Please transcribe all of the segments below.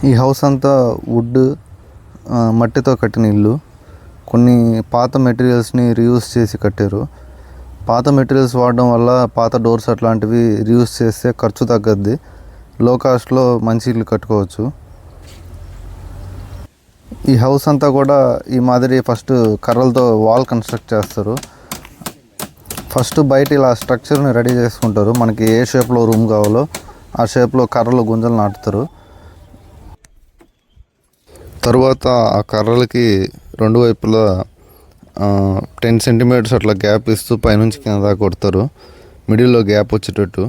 ఈ హౌస్ అంతా వుడ్ మట్టితో కట్టిన ఇల్లు. కొన్ని పాత మెటీరియల్స్ని రీయూజ్ చేసి కట్టారు. పాత మెటీరియల్స్ వాడడం వల్ల పాత డోర్స్ అట్లాంటివి రీయూజ్ చేస్తే ఖర్చు తగ్గద్ది, లో కాస్ట్లో మంచి ఇల్లు కట్టుకోవచ్చు. ఈ హౌస్ అంతా కూడా ఈ మాదిరి ఫస్ట్ కర్రలతో వాల్ కన్స్ట్రక్ట్ చేస్తారు. ఫస్ట్ బయట ఇలా స్ట్రక్చర్ని రెడీ చేసుకుంటారు. మనకి ఏ షేప్లో రూమ్ కావాలో ఆ షేప్లో కర్రలు గుంజలు నాటుతారు. తర్వాత ఆ కర్రలకి రెండు వైపులా 10 సెంటీమీటర్స్ అట్లా గ్యాప్ ఇస్తూ పైనుంచి కింద దాకా కొడతారు, మిడిల్లో గ్యాప్ వచ్చేటట్టు.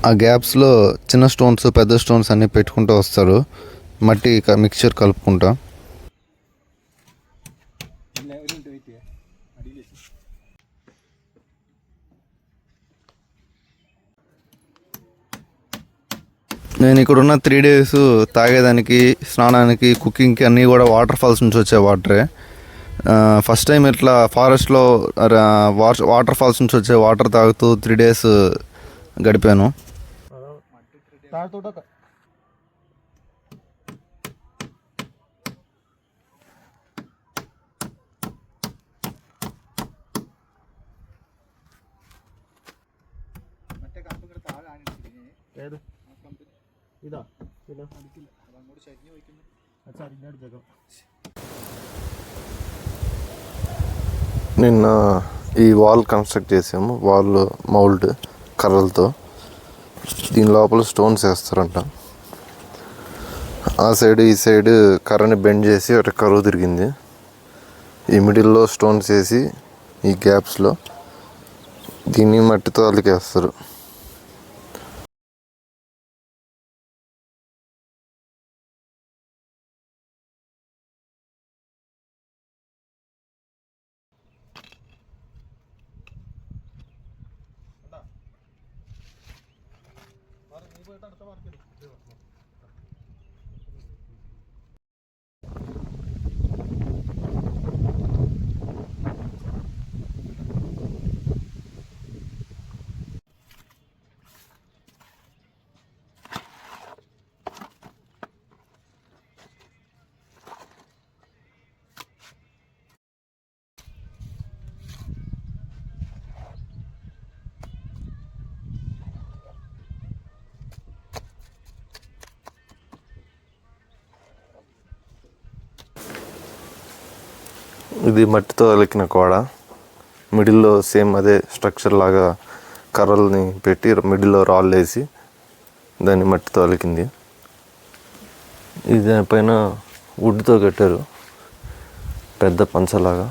ఆ గ్యాప్స్లో చిన్న స్టోన్స్ పెద్ద స్టోన్స్ అన్నీ పెట్టుకుంటూ వస్తారు, మట్టి మిక్చర్ కలుపుకుంటా. నేను ఇక్కడున్న 3 days తాగేదానికి, స్నానానికి, కుకింగ్కి అన్నీ కూడా వాటర్ ఫాల్స్ నుంచి వచ్చే వాటరే. ఫస్ట్ టైం ఇట్లా ఫారెస్ట్లో వాటర్ ఫాల్స్ నుంచి వచ్చే వాటర్ తాగుతూ 3 days గడిపాను. నిన్న ఈ వాల్ కన్స్ట్రక్ట్ చేసాము, వాల్ మౌల్డ్ కర్రలతో. దీని లోపల స్టోన్స్ వేస్తారంట. ఆ సైడ్ ఈ సైడ్ కర్రని బెండ్ చేసి అటు కరువు తిరిగింది. ఈ మిడిల్లో స్టోన్స్ వేసి ఈ గ్యాప్స్లో దీన్ని మట్టితో అలికేస్తారు. ఇది మట్టితో అలికిన కోడ. మిడిల్లో సేమ్ అదే స్ట్రక్చర్ లాగా కర్రల్ని పెట్టి మిడిల్లో రాళ్ళు వేసి దాన్ని మట్టితో అలికింది. ఇది దానిపైన వుడ్తో కట్టారు, పెద్ద పంచలాగా.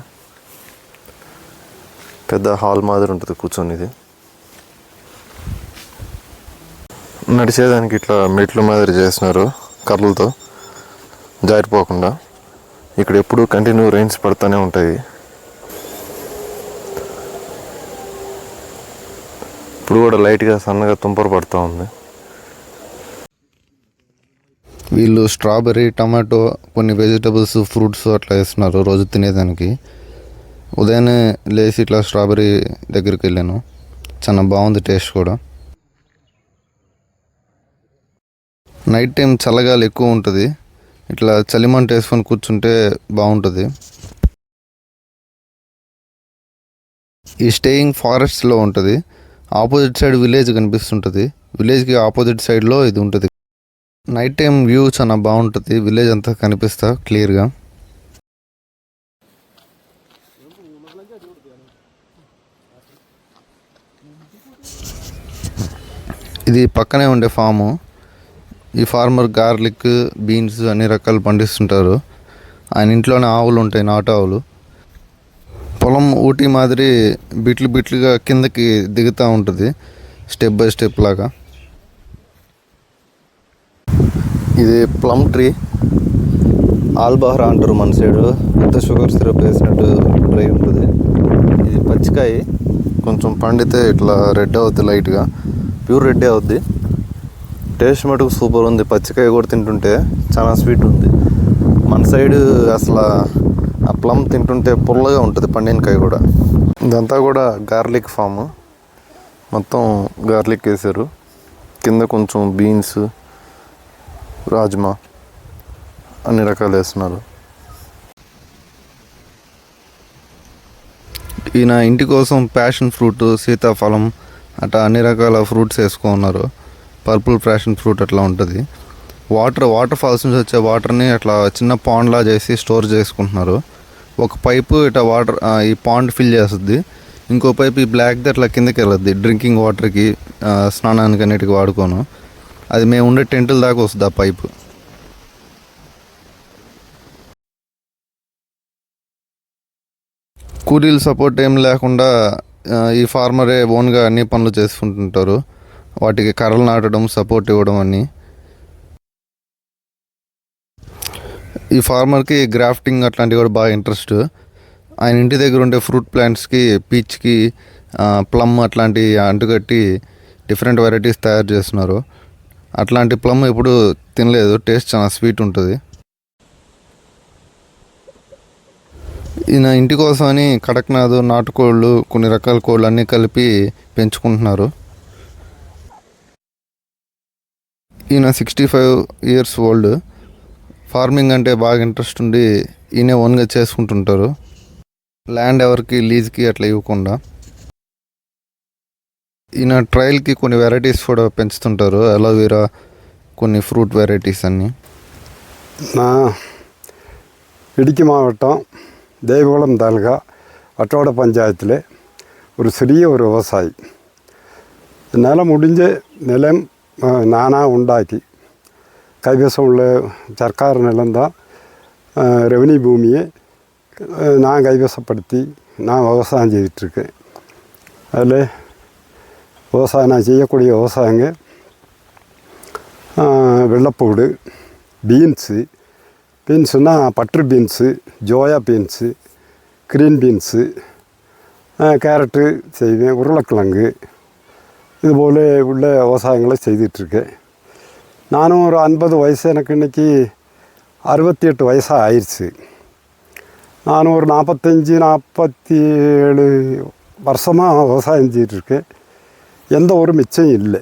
పెద్ద హాల్ మాదిరి ఉంటుంది కూర్చొని. ఇది నడిచేదానికి ఇట్లా మెట్ల మాదిరి చేసినారు కర్రలతో, జారిపోకుండా. ఇక్కడ ఎప్పుడు కంటిన్యూ రైన్స్ పడుతూనే ఉంటాయి. ఇప్పుడు కూడా లైట్గా సన్నగా తుంపర పడుతూ ఉంది. వీళ్ళు స్ట్రాబెర్రీ, టమాటో, కొన్ని వెజిటబుల్స్, ఫ్రూట్స్ అట్లా వేస్తున్నారు రోజు తినేదానికి. ఉదయాన్నే లేచి ఇట్లా స్ట్రాబెర్రీ దగ్గరికి వెళ్ళాను, చాలా బాగుంది టేస్ట్ కూడా. నైట్ టైం చల్లగాలి ఎక్కువ ఉంటుంది, ఇట్లా చలిమంట వేసుకొని కూర్చుంటే బాగుంటుంది. ఈ స్టేయింగ్ ఫారెస్ట్లో ఉంటుంది. ఆపోజిట్ సైడ్ విలేజ్ కనిపిస్తుంటుంది, విలేజ్కి ఆపోజిట్ సైడ్లో ఇది ఉంటుంది. నైట్ టైం వ్యూ చాలా బాగుంటుంది, విలేజ్ అంతా కనిపిస్తా క్లియర్గా. ఇది పక్కనే ఉండే ఫాము. ఈ ఫార్మర్ గార్లిక్, బీన్స్ అన్ని రకాలు పండిస్తుంటారు. ఆయన ఇంట్లోనే ఆవులు ఉంటాయి, నాటు ఆవులు. పొలం ఊటీ మాదిరి బిట్లు బిట్లుగా కిందకి దిగుతూ ఉంటుంది, స్టెప్ బై స్టెప్ లాగా. ఇది ప్లమ్ ట్రీ, ఆల్బహరా అంటారు మన సైడు. పెద్ద షుగర్ సిరప్ వేసినట్టు డ్రై ఉంటుంది. ఇది పచ్చికాయ, కొంచెం పండితే ఇట్లా రెడ్ అవుద్ది, లైట్గా ప్యూర్ రెడ్డే అవుద్ది. టేస్ట్ మటుకు సూపర్ ఉంది. పచ్చికాయ కూడా తింటుంటే చాలా స్వీట్ ఉంది. మన సైడ్ అసలు ఆ ప్లమ్ తింటుంటే పుల్లగా ఉంటుంది, పండినకాయ కూడా. ఇదంతా కూడా గార్లిక్ ఫామ్, మొత్తం గార్లిక్ వేసారు. కింద కొంచెం బీన్స్, రాజ్మా అన్ని రకాలు వేస్తున్నారు. ఈయన ఇంటి కోసం ప్యాషన్ ఫ్రూట్, సీతాఫలం అట్లా అన్ని రకాల ఫ్రూట్స్ వేసుకున్నారు. పర్పుల్ ప్యాషన్ ఫ్రూట్ అట్లా ఉంటుంది. వాటర్ ఫాల్స్ నుంచి వచ్చే వాటర్ని అట్లా చిన్న పాండ్లా చేసి స్టోర్ చేసుకుంటున్నారు. ఒక పైపు ఇట్లా వాటర్ ఈ పాండ్ ఫిల్ చేస్తుంది, ఇంకో పైపు ఈ బ్లాక్ది అట్లా కిందకి వెళ్ళద్ది డ్రింకింగ్ వాటర్కి, స్నానానికి అన్నిటికి వాడుకోను. అది మేము ఉండే టెంటుల దాకా వస్తుంది ఆ పైపు. కూలీల సపోర్ట్ ఏం లేకుండా ఈ ఫార్మరే ఓన్గా అన్ని పనులు చేసుకుంటుంటారు. వాటికి కర్రలు నాటడం, సపోర్ట్ ఇవ్వడం అన్నీ. ఈ ఫార్మర్కి గ్రాఫ్టింగ్ అట్లాంటివి కూడా బాగా ఇంట్రెస్ట్. ఆయన ఇంటి దగ్గర ఉండే ఫ్రూట్ ప్లాంట్స్కి, పీచ్కి, ప్లమ్ అట్లాంటి అంటుకట్టి డిఫరెంట్ వెరైటీస్ తయారు చేస్తున్నారు. అట్లాంటి ప్లమ్ ఎప్పుడు తినలేదు, టేస్ట్ చాలా స్వీట్ ఉంటుంది. ఈయన ఇంటి కోసమని కడక్నాథ్, నాటుకోళ్ళు, కొన్ని రకాల కోళ్ళు అన్నీ కలిపి పెంచుకుంటున్నారు. ఈయన 65 years ఓల్డ్. ఫార్మింగ్ అంటే బాగా ఇంట్రెస్ట్ ఉండి ఈయన ఓన్గా చేసుకుంటుంటారు, ల్యాండ్ ఎవరికి లీజ్కి అట్లా ఇవ్వకుండా. ఈయన ట్రయల్కి కొన్ని వెరైటీస్ కూడా పెంచుతుంటారు, అలోవెరా, కొన్ని ఫ్రూట్ వెరైటీస్ అన్నీ. ഇടുക്കി മാവട്ടം ദേവികുളം താലൂക വട്ടവട പഞ്ചായത്തിലെ ഒരു ചെറിയ ഒരു വ്യവസായി. നിലം മുടിഞ്ഞ് നിലം നാനാ ഉണ്ടാക്കി കൈവശമുള്ള സർക്കാർ நிலம் தான் ரெவன்யூ பூமியை நான் கைவசப்படுத்தி நான் விவசாயம் செய்துட்ருக்கேன். அதில் விவசாயம் நான் செய்யக்கூடிய விவசாயங்க வெள்ளைப்பூடு, பீன்ஸுனால் பட்டர் பீன்ஸு, ஜோயா பீன்ஸு, க்ரீன் பீன்ஸு, கேரட்டு செய்வேன், உருளைக்கிழங்கு, இதுபோல் உள்ள விவசாயங்களை செய்துட்ருக்கேன். நானும் ஒரு 50 வயசு, எனக்கு இன்றைக்கி 68 வயசாக ஆயிடுச்சு. நானும் ஒரு 45-47 வருஷமாக விவசாயம் செஞ்சிகிட்ருக்கேன். எந்த ஒரு மிச்சம் இல்லை.